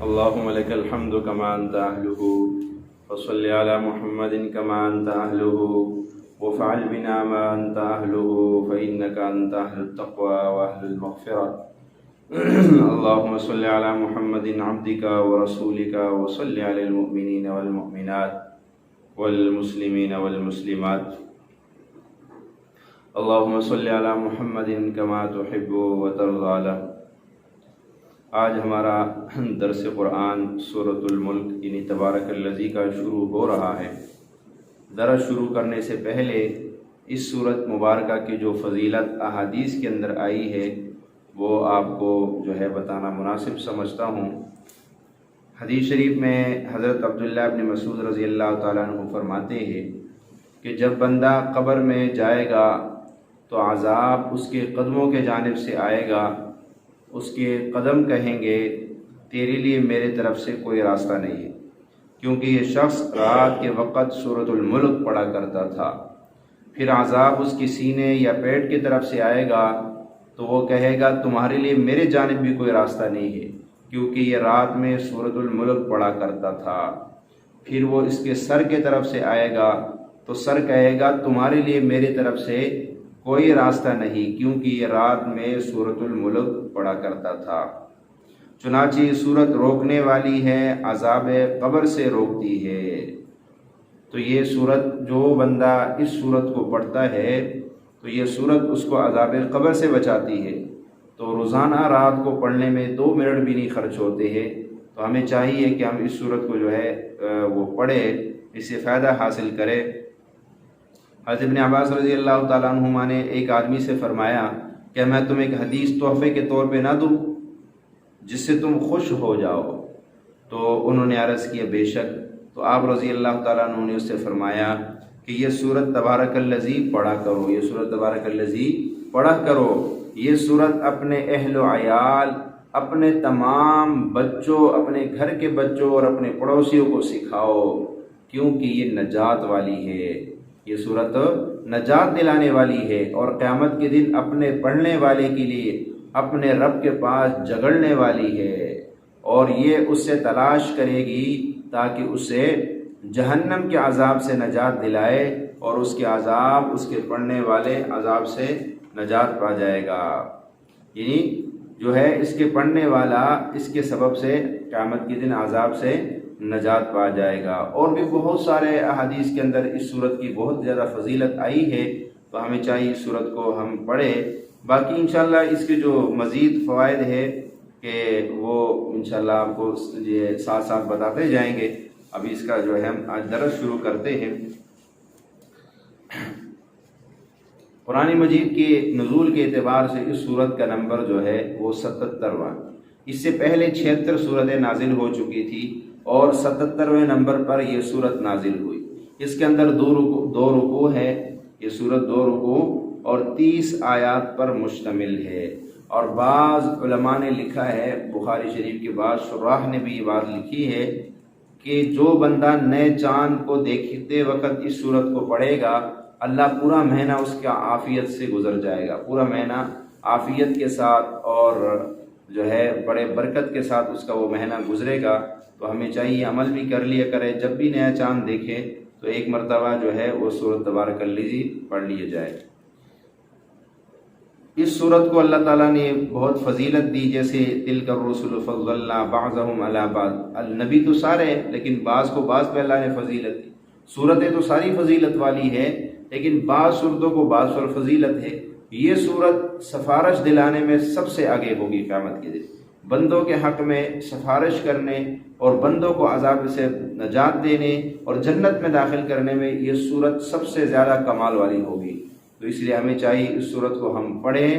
اللهم لك الحمد كما أنت أهله وصل على محمد كما أنت أهله وفعل بنا ما أنت أهله فإنك أنت أهل التقوى وأهل المغفرة اللهم صل على محمد عبدك ورسولك وصل على المؤمنين والمؤمنات والمسلمين والمسلمات اللهم صل على محمد كما تحب وترضى له۔ آج ہمارا درس قرآن سورۃ الملک یعنی تبارک الذی کا شروع ہو رہا ہے۔ درس شروع کرنے سے پہلے اس سورت مبارکہ کی جو فضیلت احادیث کے اندر آئی ہے وہ آپ کو بتانا مناسب سمجھتا ہوں۔ حدیث شریف میں حضرت عبداللہ ابن مسعود رضی اللہ تعالیٰ عنہ فرماتے ہیں کہ جب بندہ قبر میں جائے گا تو عذاب اس کے قدموں کے جانب سے آئے گا، اس کے قدم کہیں گے تیرے لیے میرے طرف سے کوئی راستہ نہیں ہے، کیونکہ یہ شخص رات کے وقت سورۃ الملک پڑھا کرتا تھا۔ پھر عذاب اس کی سینے یا پیٹ کی طرف سے آئے گا تو وہ کہے گا تمہارے لیے میرے جانب بھی کوئی راستہ نہیں ہے، کیونکہ یہ رات میں سورۃ الملک پڑھا کرتا تھا۔ پھر وہ اس کے سر کی طرف سے آئے گا تو سر کہے گا تمہارے لیے میری طرف سے کوئی راستہ نہیں، کیونکہ یہ رات میں سورۃ الملک پڑھا کرتا تھا۔ چنانچہ یہ سورت روکنے والی ہے، عذاب قبر سے روکتی ہے۔ تو یہ سورت جو بندہ اس سورت کو پڑھتا ہے تو یہ سورت اس کو عذاب قبر سے بچاتی ہے۔ تو روزانہ رات کو پڑھنے میں 2 منٹ بھی نہیں خرچ ہوتے ہیں، تو ہمیں چاہیے کہ ہم اس سورت کو وہ پڑھیں، اس سے فائدہ حاصل کریں۔ حضرت ابن عباس رضی اللہ تعالیٰ عنہما نے ایک آدمی سے فرمایا کہ میں تمہیں ایک حدیث تحفے کے طور پہ نہ دوں جس سے تم خوش ہو جاؤ؟ تو انہوں نے عرض کیا بے شک۔ تو آپ رضی اللہ تعالیٰ عنہ نے اس سے فرمایا کہ یہ سورت تبارک الذی پڑھا کرو، یہ سورت تبارک الذی پڑھا کرو۔ یہ سورت اپنے اہل و عیال، اپنے تمام بچوں، اپنے گھر کے بچوں اور اپنے پڑوسیوں کو سکھاؤ، کیونکہ یہ نجات والی ہے۔ یہ سورت نجات دلانے والی ہے اور قیامت کے دن اپنے پڑھنے والے کے لیے اپنے رب کے پاس جھگڑنے والی ہے، اور یہ اس سے تلاش کرے گی تاکہ اسے جہنم کے عذاب سے نجات دلائے، اور اس کے عذاب، اس کے پڑھنے والے عذاب سے نجات پا جائے گا۔ یعنی اس کے پڑھنے والا اس کے سبب سے قیامت کے دن عذاب سے نجات پا جائے گا۔ اور بھی بہت سارے احادیث کے اندر اس سورت کی بہت زیادہ فضیلت آئی ہے، تو ہمیں چاہیے اس سورت کو ہم پڑھیں۔ باقی انشاءاللہ اس کے جو مزید فوائد ہے کہ وہ انشاءاللہ آپ کو ساتھ ساتھ بتاتے جائیں گے۔ ابھی اس کا ہم آج درس شروع کرتے ہیں۔ قرآن مجید کے نزول کے اعتبار سے اس سورت کا نمبر وہ 77واں، اس سے پہلے 76 سورتیں نازل ہو چکی تھی اور 77ویں نمبر پر یہ سورت نازل ہوئی۔ اس کے اندر دو رکوع ہے، یہ سورت 2 رکوع اور 30 آیات پر مشتمل ہے۔ اور بعض علماء نے لکھا ہے، بخاری شریف کے بعض شراح نے بھی یہ بات لکھی ہے کہ جو بندہ نئے چاند کو دیکھتے وقت اس سورت کو پڑھے گا، اللہ پورا مہینہ اس کا عافیت سے گزر جائے گا، پورا مہینہ عافیت کے ساتھ اور بڑے برکت کے ساتھ اس کا وہ مہینہ گزرے گا۔ تو ہمیں چاہیے عمل بھی کر لیا کرے، جب بھی نیا چاند دیکھے تو ایک مرتبہ وہ سورت تبارک الذی پڑھ لیا جائے۔ اس سورت کو اللہ تعالیٰ نے بہت فضیلت دی، جیسے تلک الرسل فضلنا بعضهم علی بعض، نبی تو سارے ہیں لیکن بعض کو بعض پہ اللہ نے فضیلت دی۔ سورتیں تو ساری فضیلت والی ہے لیکن بعض سورتوں کو بعض پر فضیلت ہے۔ یہ سورت سفارش دلانے میں سب سے آگے ہوگی قیامت کے دن، بندوں کے حق میں سفارش کرنے اور بندوں کو عذاب سے نجات دینے اور جنت میں داخل کرنے میں یہ سورت سب سے زیادہ کمال والی ہوگی۔ تو اس لیے ہمیں چاہیے اس سورت کو ہم پڑھیں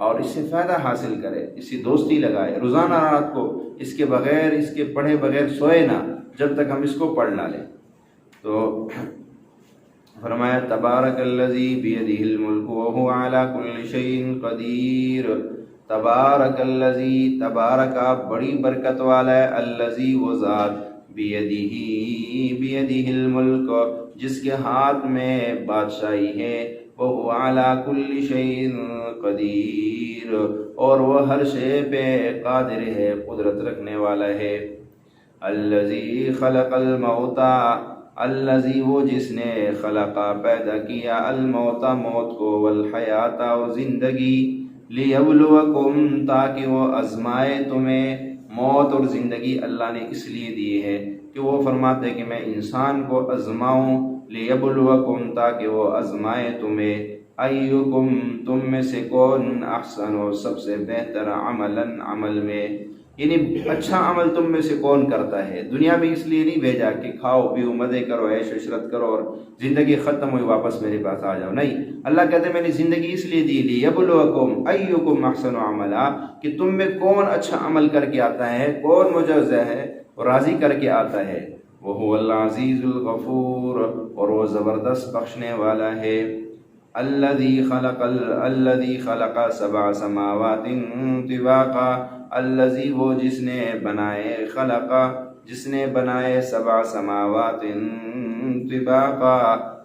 اور اس سے فائدہ حاصل کریں، اس کی دوستی لگائیں، روزانہ رات کو اس کے بغیر، اس کے پڑھے بغیر سوئے نہ جب تک ہم اس کو پڑھ نہ لیں۔ تو فرمایا تبارک الذی بیدہ الملک وہو علی کل شیء قدیر۔ تبارک الذی، تبارک بڑی برکت والا ہے، الذی وہ ذات، بیدہ الملک جس کے ہاتھ میں بادشاہی ہے، وہو علی کل شیء قدیر اور وہ ہر شے پہ قادر ہے، قدرت رکھنے والا ہے۔ الذی خلق الموت، الذی وہ جس نے خلقا پیدا کیا، الموت موت کو، والحیات اور زندگی، لیبلوکم تاکہ وہ آزمائے تمہیں۔ موت اور زندگی اللہ نے اس لیے دی ہے کہ وہ فرماتے کہ میں انسان کو آزماؤں، لیبلوکم تاکہ وہ آزمائے تمہیں، ایکم تم میں سے کون احسن و سب سے بہتر عملاً عمل میں، یعنی اچھا عمل تم میں سے کون کرتا ہے۔ دنیا میں اس لیے نہیں بھیجا کہ کھاؤ پیو مزے کرو عیش عشرت کرو اور زندگی ختم ہوئی واپس میرے پاس آ جاؤ، نہیں، اللہ کہتے ہیں میں نے زندگی اس لیے دی، لیبلوکم ایکم احسن عملا، کہ تم میں کون اچھا عمل کر کے آتا ہے، کون مجزا ہے اور راضی کر کے آتا ہے۔ وہو العزیز الغفور، اور وہ زبردست بخشنے والا ہے۔ الذی خلق سبع سماوات طباقا، الذی وہ جس نے بنائے، جس نے بنائے سبع سماوات طباقا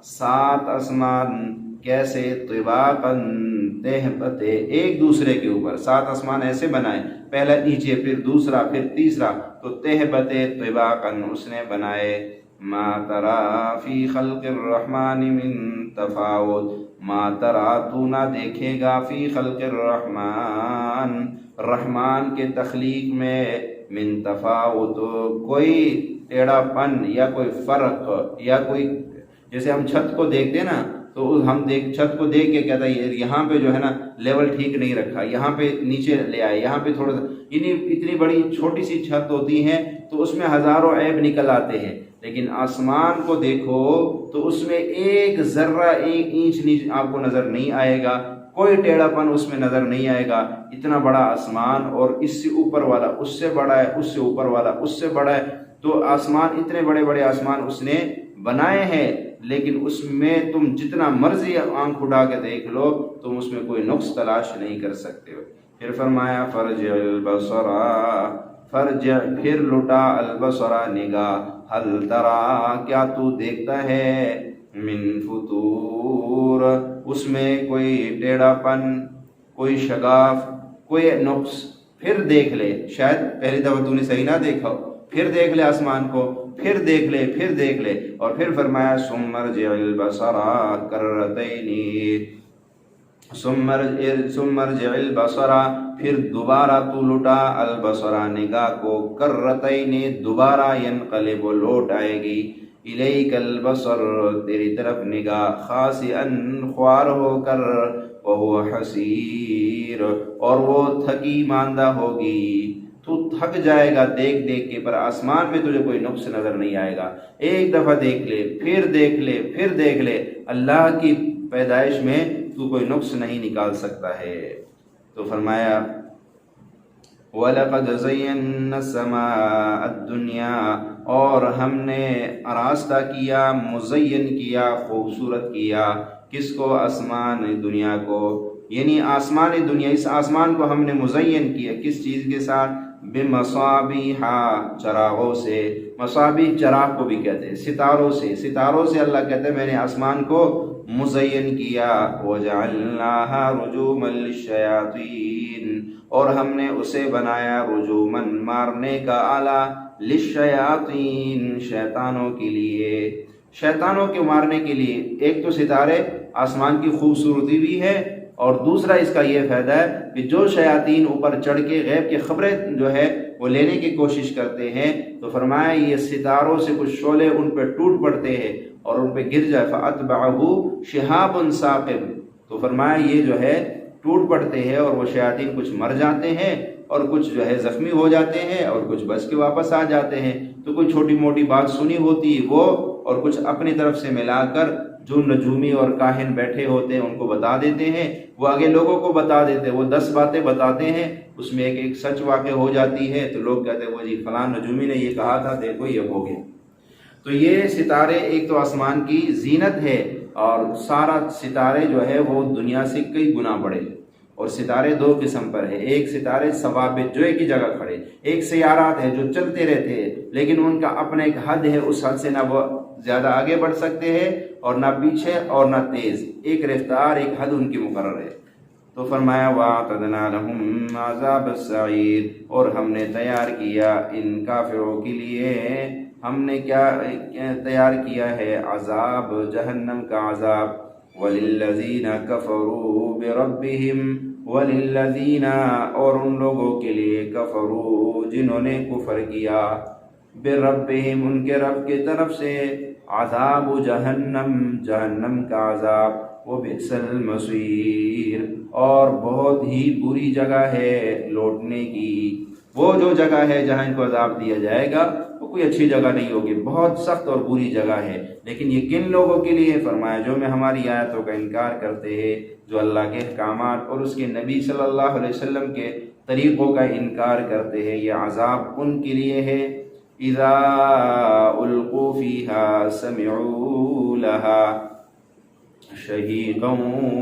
7 آسمان، کیسے؟ طباقا تہ بتے، ایک دوسرے کے اوپر 7 آسمان ایسے بنائے، پہلا نیچے پھر دوسرا پھر تیسرا، تو تہ بتے طباقا اس نے بنائے۔ ما ترا فی خلق الرحمن من تفاوت، ما ترا تو نہ دیکھے گا، فی خلق الرحمن رحمان کے تخلیق میں، من تفاوت کوئی ٹیڑھا پن یا کوئی فرق، یا کوئی، جیسے ہم چھت کو دیکھتے نا تو ہم چھت کو دیکھ کے کہتا ہے یہاں پہ جو ہے نا لیول ٹھیک نہیں رکھا، یہاں پہ نیچے لے آئے، یہاں پہ تھوڑا سا، یعنی اتنی بڑی چھوٹی سی چھت ہوتی ہے تو اس میں ہزاروں عیب نکل آتے ہیں، لیکن آسمان کو دیکھو تو اس میں ایک ذرہ ایک انچ آپ کو نظر نہیں آئے گا، کوئی ٹیڑھا پن اس میں نظر نہیں آئے گا۔ اتنا بڑا آسمان، اور اس سے اوپر والا اس سے بڑا ہے، اس سے اوپر والا اس سے بڑا ہے، تو آسمان، اتنے بڑے بڑے آسمان اس نے بنائے ہیں، لیکن اس میں تم جتنا مرضی آنکھ اٹھا کے دیکھ لو تم اس میں کوئی نقص تلاش نہیں کر سکتے ہو۔ پھر فرمایا فرجع البصر، فرجع پھر لٹا، البصر نگاہ، هل ترا کیا تو دیکھتا ہے، من فطور اس میں کوئی ٹیڑھا پن، کوئی شگاف، کوئی نقص، پھر دیکھ لے، شاید پہلی دفعہ تو نے صحیح نہ دیکھا ہو، پھر دیکھ لے آسمان کو، پھر دیکھ لے، پھر دیکھ لے، اور پھر فرمایا ثم ارجع البصر کرتین، ثم ارجع البصر پھر دوبارہ تو لٹا، البصر نگاہ کو، کرتین دوبارہ، ینقلب لوٹ آئے گی، الیک البصر تیری طرف نگاہ، خاسئا خوار ہو کر، وہو حسیر اور وہ تھکی ماندہ ہوگی، تو تھک جائے گا دیکھ دیکھ کے، پر آسمان میں تجھے کوئی نقص نظر نہیں آئے گا۔ ایک دفعہ دیکھ لے، پھر دیکھ لے، پھر دیکھ لے، اللہ کی پیدائش میں تو کوئی نقص نہیں نکال سکتا ہے۔ تو فرمایا وَلَقَدْ زَيَّنَّا السَّمَاءَ الدُّنْيَا اور ہم نے آراستہ کیا، مزین کیا، خوبصورت کیا، کس کو؟ آسمان دنیا کو، یعنی آسمان دنیا، اس آسمان کو ہم نے مزین کیا، کس چیز کے ساتھ؟ بِمَصَابِيحَ چراغوں سے، مصابیح چراغ کو بھی کہتے ہیں، ستاروں سے، ستاروں سے اللہ کہتے ہیں میں نے آسمان کو مزین کیا، وَجَعَلْنَاهَا رُجُومًا لِلشَّيَاطِينِ اور ہم نے اسے بنایا رجومن مارنے کا آلہ، للشیاطین شیطانوں کے لیے، شیطانوں کے مارنے کے لیے۔ ایک تو ستارے آسمان کی خوبصورتی بھی ہے، اور دوسرا اس کا یہ فائدہ ہے کہ جو شیاطین اوپر چڑھ کے غیب کی خبریں جو ہے وہ لینے کی کوشش کرتے ہیں، تو فرمایا یہ ستاروں سے کچھ شعلے ان پہ ٹوٹ پڑتے ہیں اور ان پہ گر جائے، فَأَتْبَعَهُ شِهَابٌ ثَاقِبٌ تو فرمایا یہ جو ہے ٹوٹ پڑتے ہیں، اور وہ شیاطین کچھ مر جاتے ہیں اور کچھ جو ہے زخمی ہو جاتے ہیں اور کچھ بچ کے واپس آ جاتے ہیں۔ تو کوئی چھوٹی موٹی بات سنی ہوتی وہ، اور کچھ اپنی طرف سے ملا کر جو نجومی اور کاہن بیٹھے ہوتے ہیں ان کو بتا دیتے ہیں، وہ آگے لوگوں کو بتا دیتے ہیں، وہ 10 باتیں بتاتے ہیں، اس میں ایک سچ واقع ہو جاتی ہے، تو لوگ کہتے ہیں وہ جی فلاں نجومی نے یہ کہا تھا، دیکھو یہ ہو گیا۔ تو یہ ستارے ایک تو آسمان کی زینت ہے، اور سارا ستارے جو ہے وہ دنیا سے کئی گنا بڑے، اور ستارے 2 قسم پر ہے، ایک ستارے ثوابت جو ایک ہی جگہ کھڑے، ایک سیارات ہے جو چلتے رہتے ہیں، لیکن ان کا اپنا ایک حد ہے، اس حد سے نہ وہ زیادہ آگے بڑھ سکتے ہیں اور نہ پیچھے اور نہ تیز، ایک رفتار ایک حد ان کی مقرر ہے۔ تو فرمایا وَأَعْتَدْنَا لَهُمْ عَذَابَ السَّعِيرِ، اور ہم نے تیار کیا ان کافروں کے لیے، ہم نے کیا تیار کیا ہے؟ عذاب جہنم کا عذاب۔ وَلِلَّذِينَ كَفَرُوا بِرَبِّهِمْ، وَلِلَّذِينَ، اور ان لوگوں کے لیے، کفروا جنہوں نے کفر کیا، بِرَبِّهِمْ ان کے رب کی طرف سے، عذاب جہنم، جہنم کا عذاب، وَبِئْسَ الْمَصِيرُ، اور بہت ہی بری جگہ ہے لوٹنے کی۔ وہ جو جگہ ہے جہاں ان کو عذاب دیا جائے گا وہ کوئی اچھی جگہ نہیں ہوگی، بہت سخت اور بری جگہ ہے۔ لیکن یہ کن لوگوں کے لیے؟ فرمایا جو میں ہماری آیتوں کا انکار کرتے ہیں، جو اللہ کے احکامات اور اس کے نبی صلی اللہ علیہ وسلم کے طریقوں کا انکار کرتے ہیں، یہ عذاب ان کے لیے ہے۔ اذا القوا فیہا سمعوا لہا شہیقا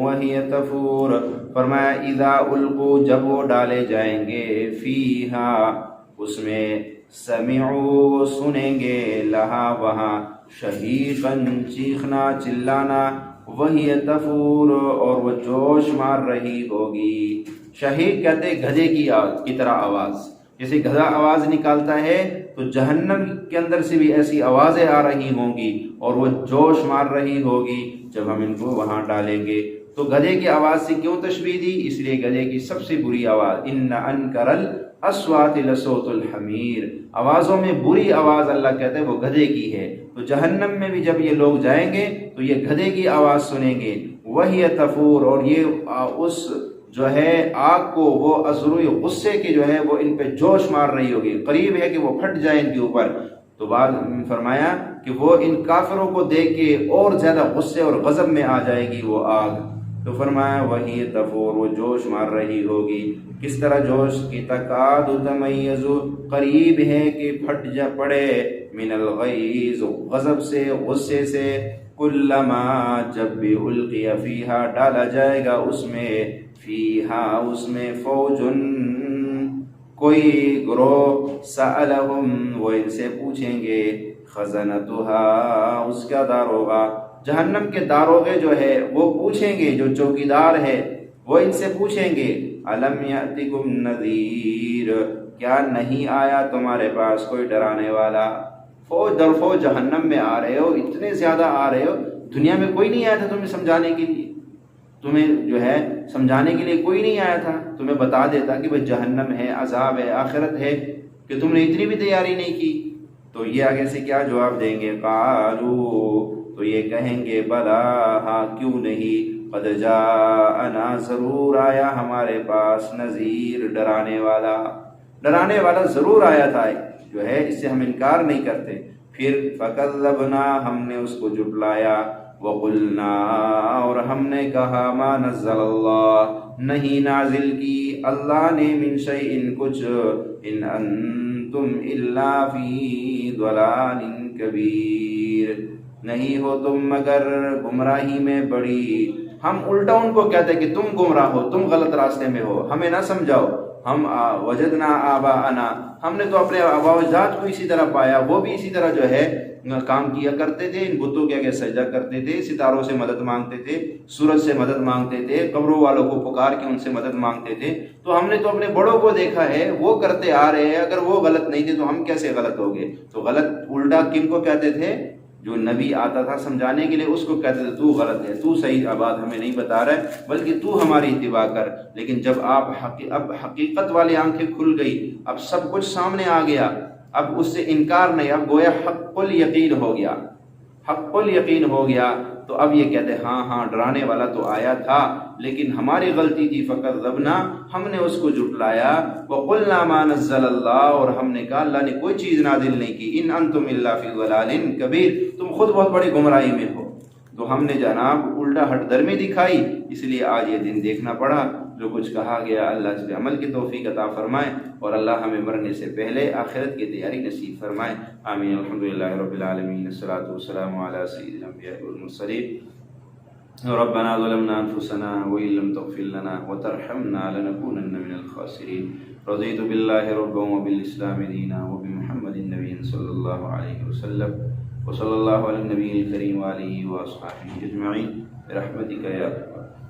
وہی تفور، فرمایا اذا القوا جب وہ ڈالے جائیں گے، فیہا اس میں، سمعوا سنیں گے، لہا وہاں، شہیقا چیخنا چلانا، وہی تفور اور وہ جوش مار رہی ہوگی۔ شہیق کہتے گدھے کی طرح آواز، جیسے گدھا آواز نکالتا ہے تو جہنم کے اندر سے بھی ایسی آوازیں آ رہی ہوں گی اور وہ جوش مار رہی ہوگی جب ہم ان کو وہاں ڈالیں گے۔ تو گدھے کی آواز سے کیوں تشبیہ دی؟ اس لیے گدھے کی سب سے بری آواز، ان انکر الاصوات لصوت الحمیر، آوازوں میں بری آواز اللہ کہتے ہیں وہ گدھے کی ہے۔ تو جہنم میں بھی جب یہ لوگ جائیں گے تو یہ گدھے کی آواز سنیں گے، وہی تفور، اور یہ اس جو ہے آگ کو، وہ ازروئی غصے کی جو ہے وہ ان پہ جوش مار رہی ہوگی، قریب ہے کہ وہ پھٹ جائے ان کے اوپر۔ تو بعد فرمایا کہ وہ ان کافروں کو دیکھ کے اور زیادہ غصے اور غضب میں آ جائے گی وہ آگ۔ تو فرمایا وہی تفور، وہ جوش مار رہی ہوگی۔ کس طرح جوش کی؟ تکاد تمیز، قریب ہے کہ پھٹ جا پڑے، من الغیظ، غضب سے، غصے سے، کلما جب بھی القی فیہا ڈالا جائے گا اس میں، فیہا اس میں، فوجن کوئی گروہ، سألہم وہ ان سے پوچھیں گے، خزنتہا اس کا داروغہ، جہنم کے داروغے جو ہے وہ پوچھیں گے، جو چوکیدار ہے وہ ان سے پوچھیں گے، الم یأتکم نذیر، کیا نہیں آیا تمہارے پاس کوئی ڈرانے والا؟ فوج در فوج جہنم میں آ رہے ہو، اتنے زیادہ آ رہے ہو، دنیا میں کوئی نہیں آیا تھا تمہیں سمجھانے کے لیے؟ تمہیں جو ہے سمجھانے کے لیے کوئی نہیں آیا تھا، تمہیں بتا دیتا کہ بھئی جہنم ہے، عذاب ہے، آخرت ہے، کہ تم نے اتنی بھی تیاری نہیں کی؟ تو یہ آگے سے کیا جواب دیں گے؟ قالوا، تو یہ کہیں گے، بلا، ہاں کیوں نہیں، قد جاءنا، ضرور آیا ہمارے پاس، نذیر، ڈرانے والا، ڈرانے والا ضرور آیا تھا، جو ہے اس سے ہم انکار نہیں کرتے۔ پھر فکذبنا، ہم نے اس کو جھٹلایا، وقلنا، اور ہم نے کہا، ما نزل اللہ، نہیں نازل کی اللہ نے، من شیء کچھ، ان انتم الا فی ضلال کبیر، نہیں ہو تم مگر گمراہی میں بڑی۔ ہم الٹا ان کو کہتے کہ تم گمراہ ہو، تم غلط راستے میں ہو، ہمیں نہ سمجھاؤ۔ ہم وجدنا آباءنا، ہم نے تو اپنے آباء و اجداد کو اسی طرح پایا، وہ بھی اسی طرح جو ہے کام کیا کرتے تھے، ان بتوں کے آگے سجدہ کرتے تھے، ستاروں سے مدد مانگتے تھے، سورج سے مدد مانگتے تھے، قبروں والوں کو پکار کے ان سے مدد مانگتے تھے۔ تو ہم نے تو اپنے بڑوں کو دیکھا ہے، وہ کرتے آ رہے ہیں، اگر وہ غلط نہیں تھے تو ہم کیسے غلط ہو گئے؟ تو غلط الٹا کن کو کہتے تھے؟ جو نبی آتا تھا سمجھانے کے لیے اس کو کہتے تھے تو غلط ہے، تو صحیح بات ہمیں نہیں بتا رہا ہے، بلکہ تو ہماری اتباع کر۔ لیکن جب اب حقیقت والی آنکھیں کھل گئی، اب سب کچھ سامنے آ گیا، اب اس سے انکار نہیں، اب گویا حق الیقین ہو گیا، حق الیقین ہو گیا، تو اب یہ کہتے ہیں ہاں ہاں ڈرانے والا تو آیا تھا لیکن ہماری غلطی تھی، فکذبنا، ہم نے اس کو جھٹلایا، وقلنا ما نزل اللہ، اور ہم نے کہا اللہ نے کوئی چیز نازل نہیں کی، ان انتم الا فی ضلال کبیر، تم خود بہت بڑی گمراہی میں ہو۔ تو ہم نے جناب الٹا ہٹ درمی دکھائی، اس لیے آج یہ دن دیکھنا پڑا۔ جو کچھ کہا گیا اللہ اس پہ عمل کی توفیق عطا فرمائے، اور اللہ ہمیں مرنے سے پہلے آخرت کی تیاری نصیب فرمائے، آمین۔ الحمدللہ رب العالمین، الصلاۃ والسلام علی سید الانبیاء والمرسلین۔ ربنا ظلمنا انفسنا وان لم تغفر لنا وترحمنا لنكونن من الخاسرين، رضيت بالله ربا وبالاسلام دينا وبمحمد النبي صلى الله عليه وسلم، وصلى الله على النبي الكريم وآله وأصحابه أجمعين برحمتك يا أرحم